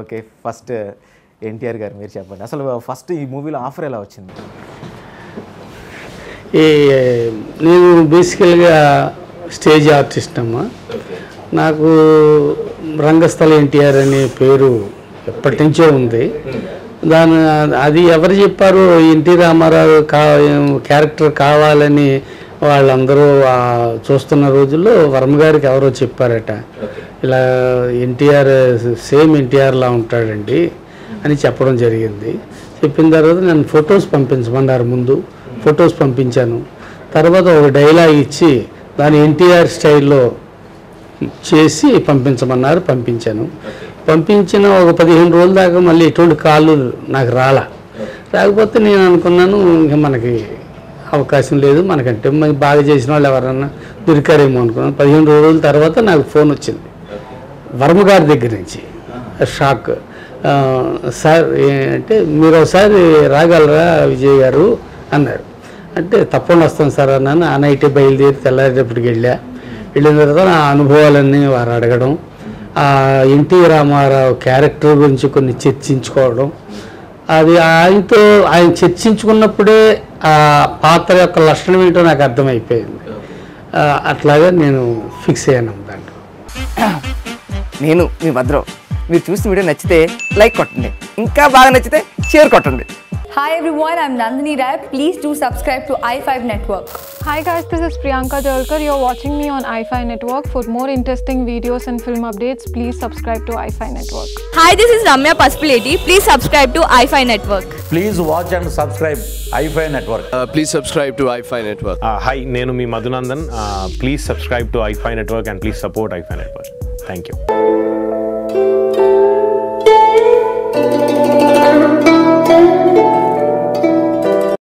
Okay, first NTR గారు మీరు చెప్పండి, అసలు ఫస్ట్ ఈ మూవీలో ఆఫర్ ఎలా వచ్చింది? నేను బేసికల్గా స్టేజ్ ఆర్టిస్ట్ అమ్మా. నాకు రంగస్థల ఎన్టీఆర్ అనే పేరు ఎప్పటి నుంచో ఉంది. అది ఎవరు చెప్పారు, ఎన్టీ రామారావు క్యారెక్టర్ కావాలని వాళ్ళందరూ చూస్తున్న రోజుల్లో వర్మ గారికి ఎవరో చెప్పారట, ఇలా ఎన్టీఆర్ సేమ్ ఎన్టీఆర్లా ఉంటాడండి అని చెప్పడం జరిగింది. చెప్పిన తర్వాత నేను ఫొటోస్ పంపించమన్నారు. ముందు ఫొటోస్ పంపించాను, తర్వాత ఒక డైలాగ్ ఇచ్చి దాని ఎన్టీఆర్ స్టైల్లో చేసి పంపించమన్నారు. పంపించాను. పంపించిన ఒక 15 రోజుల దాకా మళ్ళీ ఎటువంటి కాళ్ళు నాకు రాకపోతే నేను అనుకున్నాను ఇంకా మనకి అవకాశం లేదు, మనకంటే బాగా చేసిన వాళ్ళు ఎవరన్నా దొరికారేమో అనుకున్నాను. 15 రోజుల తర్వాత నాకు ఫోన్ వచ్చింది వర్మ గారి దగ్గర నుంచి. షాక్. సార్ అంటే మీరు ఒకసారి రాగలరా విజయ్ గారు అన్నారు. అంటే తప్పకుండా వస్తాను సార్ అన్నాను. ఆ నైటే బయలుదేరి తెల్లారేటప్పటికి వెళ్ళిన తర్వాత నా అనుభవాలన్నీ వారు అడగడం, ఎన్టీ రామారావు క్యారెక్టర్ గురించి కొన్ని చర్చించుకోవడం, అది ఆయన చర్చించుకున్నప్పుడే ఆ పాత్ర యొక్క లక్షణం ఏంటో నాకు అర్థమైపోయింది. అట్లాగా నేను ఫిక్స్ అయ్యాను దాంట్లో. నేను మీ భద్రం. మీరు చూసిన వీడియో నచ్చితే లైక్ కొట్టండి, ఇంకా బాగా నచ్చితే షేర్ కొట్టండి. Hi everyone, I'm Nandini Rai. Please do subscribe to i5 Network. Hi guys, this is Priyanka Jalkar. You're watching me on i5 Network. For more interesting videos and film updates, please subscribe to i5 Network. Hi, this is Ramya Paspaleti. Please subscribe to i5 Network. Please watch and subscribe i5 Network. Please subscribe to i5 Network. Hi, nenu mi Madhunandan. Please subscribe to i5 Network and please support i5 Network. Thank you.